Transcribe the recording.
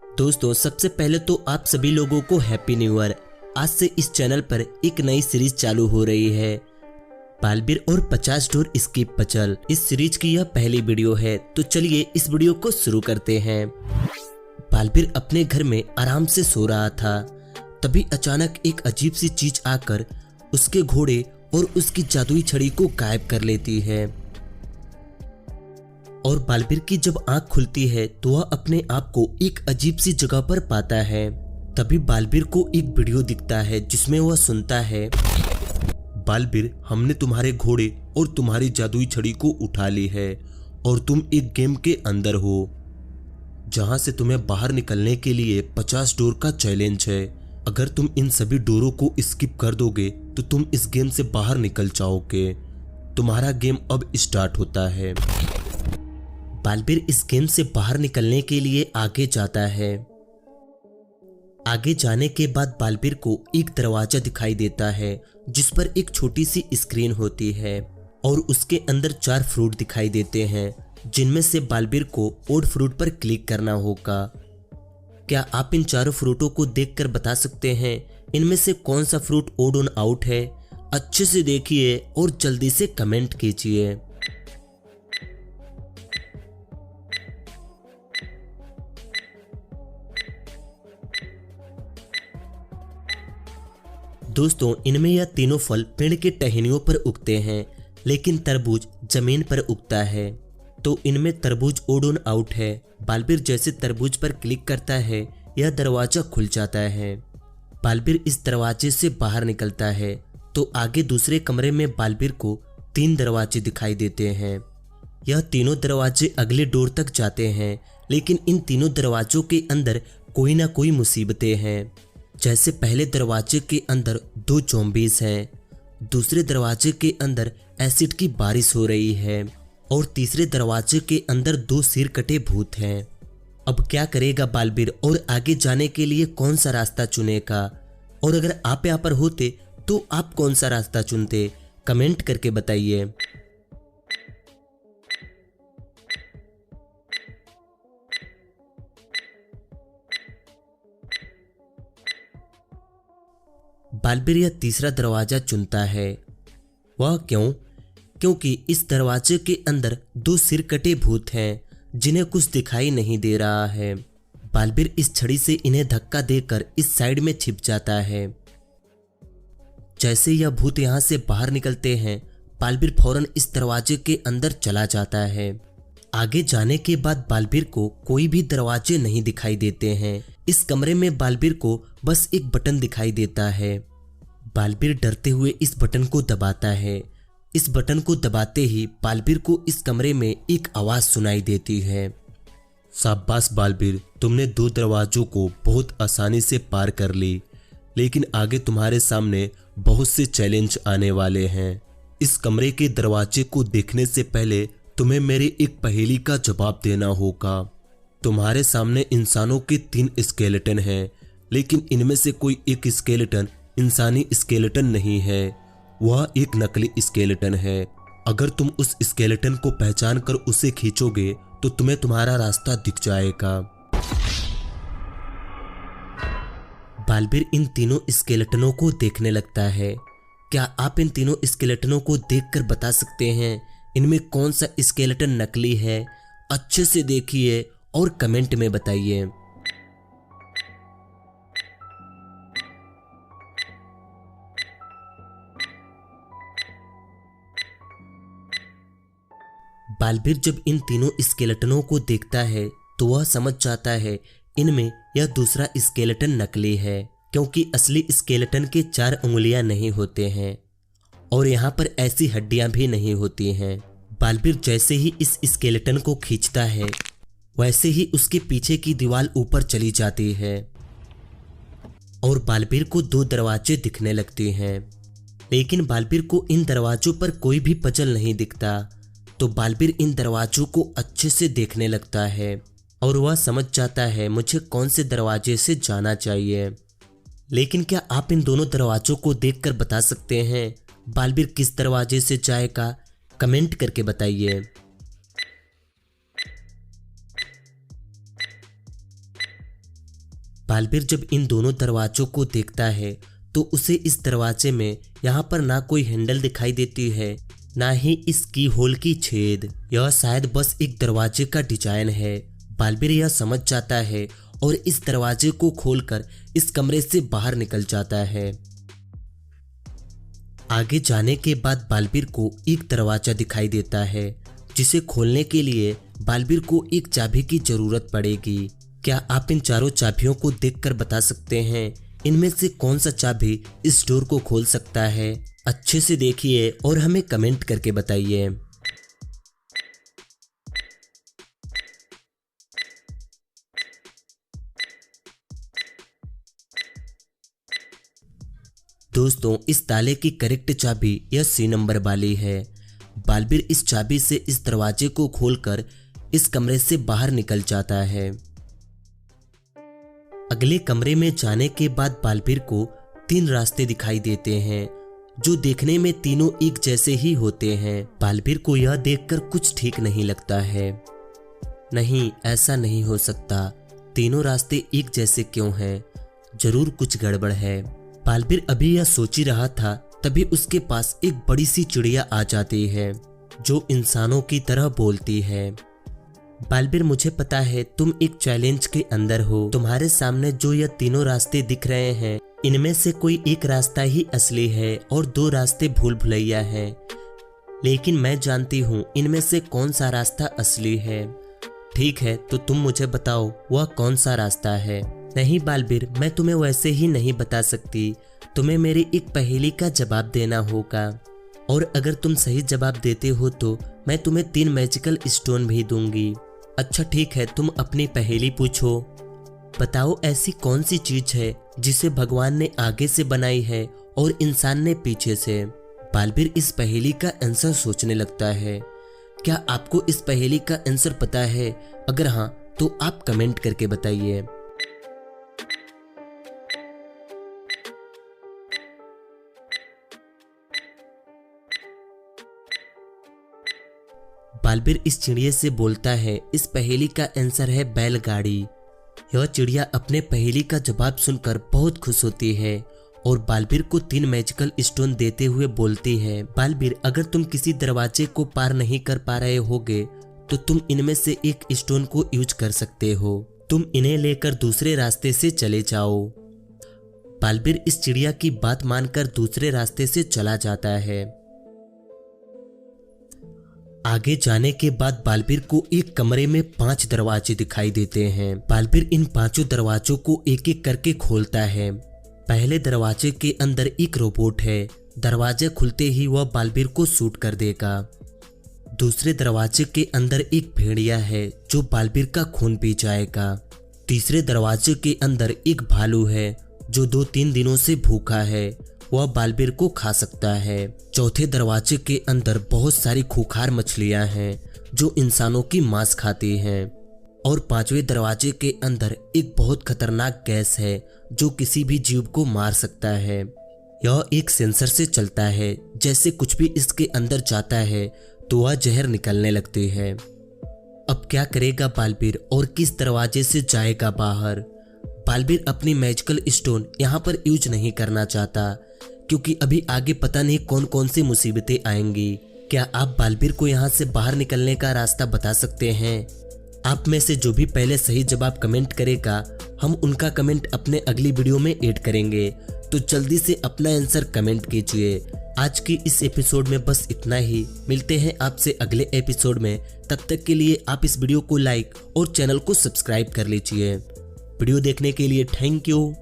दोस्तों सबसे पहले तो आप सभी लोगों को हैप्पी न्यू ईयर। आज से इस चैनल पर एक नई सीरीज चालू हो रही है, बालबीर और 50 डोर स्किप पजल। इस सीरीज की यह पहली वीडियो है, तो चलिए इस वीडियो को शुरू करते हैं। बालबीर अपने घर में आराम से सो रहा था, तभी अचानक एक अजीब सी चीज आकर उसके घोड़े और उसकी जादुई छड़ी को गायब कर लेती है। और बालबीर की जब आंख खुलती है तो वह अपने आप को एक अजीब सी जगह पर पाता है। तभी बालबीर को एक वीडियो दिखता है जिसमें वह सुनता है, बालबीर, हमने तुम्हारे घोड़े और तुम्हारी जादुई छड़ी को उठा ली है और तुम एक गेम के अंदर हो जहां से तुम्हें बाहर निकलने के लिए 50 डोर का चैलेंज है। अगर तुम इन सभी डोरों को स्किप कर दोगे तो तुम इस गेम से बाहर निकल जाओगे। तुम्हारा गेम अब स्टार्ट होता है। बालबीर इस गेम से बाहर निकलने के लिए आगे जाता है। आगे जाने के बाद बालबीर को एक दरवाजा दिखाई देता है जिस पर एक छोटी सी स्क्रीन होती है और उसके अंदर 4 फ्रूट दिखाई देते हैं, जिनमें से बालबीर को ओड फ्रूट पर क्लिक करना होगा। क्या आप इन चारों फ्रूटों को देखकर बता सकते हैं इनमें से कौन सा फ्रूट ओड ऑन आउट है? अच्छे से देखिए और जल्दी से कमेंट कीजिए। दोस्तों इनमें यह तीनों फल पेड़ के टहनियों पर उगते हैं, लेकिन तरबूज जमीन पर उगता है, तो इनमें तरबूज ओड ऑन आउट है। बालबीर जैसे तरबूज पर क्लिक करता है यह दरवाजा खुल जाता है। बालबीर इस दरवाजे से बाहर निकलता है तो आगे दूसरे कमरे में बालबीर को 3 दरवाजे दिखाई देते हैं। यह तीनों दरवाजे अगले डोर तक जाते हैं, लेकिन इन तीनों दरवाजों के अंदर कोई ना कोई मुसीबतें हैं। जैसे पहले दरवाजे के अंदर 2 ज़ॉम्बीज़ हैं, दूसरे दरवाजे के अंदर एसिड की बारिश हो रही है और तीसरे दरवाजे के अंदर 2 सिर कटे भूत हैं। अब क्या करेगा बालबीर और आगे जाने के लिए कौन सा रास्ता चुनेगा? और अगर आप यहाँ पर होते तो आप कौन सा रास्ता चुनते? कमेंट करके बताइए। बालबीर यह तीसरा दरवाजा चुनता है। वह क्यों? क्योंकि इस दरवाजे के अंदर 2 सिर कटे भूत हैं जिन्हें कुछ दिखाई नहीं दे रहा है। बालबीर इस छड़ी से इन्हें धक्का देकर इस साइड में छिप जाता है। जैसे यह भूत यहाँ से बाहर निकलते हैं, बालबीर फौरन इस दरवाजे के अंदर चला जाता है। आगे जाने के बाद बालबीर को कोई भी दरवाजे नहीं दिखाई देते हैं। इस कमरे में बालबीर को बस एक बटन दिखाई देता है। बालबीर डरते हुए इस बटन को दबाता है। इस बटन को दबाते ही बालबीर को इस कमरे में एक आवाज सुनाई देती है, शाबाश बालबीर, तुमने 2 दरवाजों को बहुत आसानी से पार कर ली, लेकिन आगे तुम्हारे सामने बहुत से चैलेंज आने वाले हैं। इस कमरे के दरवाजे को देखने से पहले तुम्हें मेरी एक पहेली का जवाब देना होगा। तुम्हारे सामने इंसानों के 3 स्केलेटन हैं, लेकिन इनमें से कोई एक स्केलेटन इंसानी स्केलेटन नहीं है, वह एक नकली स्केलेटन है। अगर तुम उस स्केलेटन को पहचान कर उसे खींचोगे तो तुम्हें तुम्हारा रास्ता दिख जाएगा। बालबीर इन तीनों स्केलेटनों को देखने लगता है। क्या आप इन तीनों स्केलेटनों को देखकर बता सकते हैं इनमें कौन सा स्केलेटन नकली है? अच्छे से देखिए और कमेंट में बताइए। बालबीर जब इन तीनों स्केलेटनों को देखता है तो वह समझ जाता है इनमें यह दूसरा स्केलेटन नकली है, क्योंकि असली स्केलेटन के 4 उंगलियां नहीं होते हैं और यहाँ पर ऐसी हड्डियां भी नहीं होती हैं। बालबीर जैसे ही इस स्केलेटन को खींचता है वैसे ही उसके पीछे की दीवार ऊपर चली जाती है और बालबीर को 2 दरवाजे दिखने लगते हैं, लेकिन बालबीर को इन दरवाजों पर कोई भी पजल नहीं दिखता। तो बालबीर इन दरवाजों को अच्छे से देखने लगता है और वह समझ जाता है मुझे कौन से दरवाजे से जाना चाहिए। लेकिन क्या आप इन दोनों दरवाजों को देखकर बता सकते हैं बालबीर किस दरवाजे से जाएगा? कमेंट करके बताइए। बालबीर जब इन दोनों दरवाजों को देखता है तो उसे इस दरवाजे में यहाँ पर ना कोई हैंडल दिखाई देती है, ना ही इस की होल की छेद। यह शायद बस एक दरवाजे का डिजाइन है। बालबीर यह समझ जाता है और इस दरवाजे को खोलकर इस कमरे से बाहर निकल जाता है। आगे जाने के बाद बालबीर को एक दरवाजा दिखाई देता है, जिसे खोलने के लिए बालबीर को एक चाबी की जरूरत पड़ेगी। क्या आप इन चारों चाबियों को देखकर बता सकते हैं इनमें से कौन सा चाबी इस डोर को खोल सकता है? अच्छे से देखिए और हमें कमेंट करके बताइए। दोस्तों, इस ताले की करेक्ट चाबी यह सी नंबर वाली है। बालबीर इस चाबी से इस दरवाजे को खोलकर इस कमरे से बाहर निकल जाता है। अगले कमरे में जाने के बाद बालबीर को 3 रास्ते दिखाई देते हैं, जो देखने में तीनों एक जैसे ही होते हैं। बालबीर को यह देखकर कुछ ठीक नहीं लगता है। नहीं, ऐसा नहीं हो सकता। तीनों रास्ते एक जैसे क्यों हैं? जरूर कुछ गड़बड़ है। बालबीर अभी यह सोच ही रहा था, तभी उसके पास एक बड़ी सी चिड़िया आ जाती है, जो इंसानों की तरह बोलती है। बालबीर, मुझे पता है तुम एक चैलेंज के अंदर हो। तुम्हारे सामने जो यह तीनों रास्ते दिख रहे हैं, इनमें से कोई एक रास्ता ही असली है और 2 रास्ते भूल भुलैया हैं। लेकिन मैं जानती हूँ इनमें से कौन सा रास्ता असली है। ठीक है, तो तुम मुझे बताओ वह कौन सा रास्ता है। नहीं बालबीर, मैं तुम्हें वैसे ही नहीं बता सकती। तुम्हें मेरी एक पहेली का जवाब देना होगा, और अगर तुम सही जवाब देते हो तो मैं तुम्हें 3 मैजिकल स्टोन भी दूंगी। अच्छा ठीक है, तुम अपनी पहेली पूछो। बताओ ऐसी कौन सी चीज है जिसे भगवान ने आगे से बनाई है और इंसान ने पीछे से। बालबीर इस पहेली का आंसर सोचने लगता है। क्या आपको इस पहेली का आंसर पता है? अगर हाँ तो आप कमेंट करके बताइए। बालबीर इस चिड़िया से बोलता है, इस पहेली का आंसर है बैलगाड़ी। यह चिड़िया अपने पहेली का जवाब सुनकर बहुत खुश होती है और बालबीर को 3 मैजिकल स्टोन देते हुए बोलती है, बालबीर अगर तुम किसी दरवाजे को पार नहीं कर पा रहे होगे तो तुम इनमें से एक स्टोन को यूज कर सकते हो। तुम इन्हें लेकर दूसरे रास्ते से चले जाओ। बालबीर इस चिड़िया की बात मानकर दूसरे रास्ते से चला जाता है। आगे जाने के बाद बालबीर को एक कमरे में 5 दरवाजे दिखाई देते हैं। बालबीर इन 5 दरवाजों को एक एक करके खोलता है। पहले दरवाजे के अंदर एक रोबोट है। दरवाजे खुलते ही वह बालबीर को शूट कर देगा। दूसरे दरवाजे के अंदर एक भेड़िया है जो बालबीर का खून पी जाएगा। तीसरे दरवाजे के अंदर एक भालू है जो 2-3 दिनों से भूखा है, वह बालबीर को खा सकता है। चौथे दरवाजे के अंदर बहुत सारी खूंखार मछलियां हैं जो इंसानों की मांस खाती हैं। और 5वें दरवाजे के अंदर एक बहुत खतरनाक गैस है जो किसी भी जीव को मार सकता है। यह एक सेंसर से चलता है, जैसे कुछ भी इसके अंदर जाता है तो वह जहर निकलने लगती है। अब क्या करेगा बालबीर और किस दरवाजे से जाएगा बाहर? बालबीर अपनी मैजिकल स्टोन यहाँ पर यूज नहीं करना चाहता, क्योंकि अभी आगे पता नहीं कौन कौन सी मुसीबतें आएंगी। क्या आप बालबीर को यहाँ से बाहर निकलने का रास्ता बता सकते हैं? आप में से जो भी पहले सही जवाब कमेंट करेगा, हम उनका कमेंट अपने अगली वीडियो में ऐड करेंगे। तो जल्दी से अपना आंसर कमेंट कीजिए। आज की इस एपिसोड में बस इतना ही। मिलते हैं आपसे अगले एपिसोड में। तब तक के लिए आप इस वीडियो को लाइक और चैनल को सब्सक्राइब कर लीजिए। वीडियो देखने के लिए थैंक यू।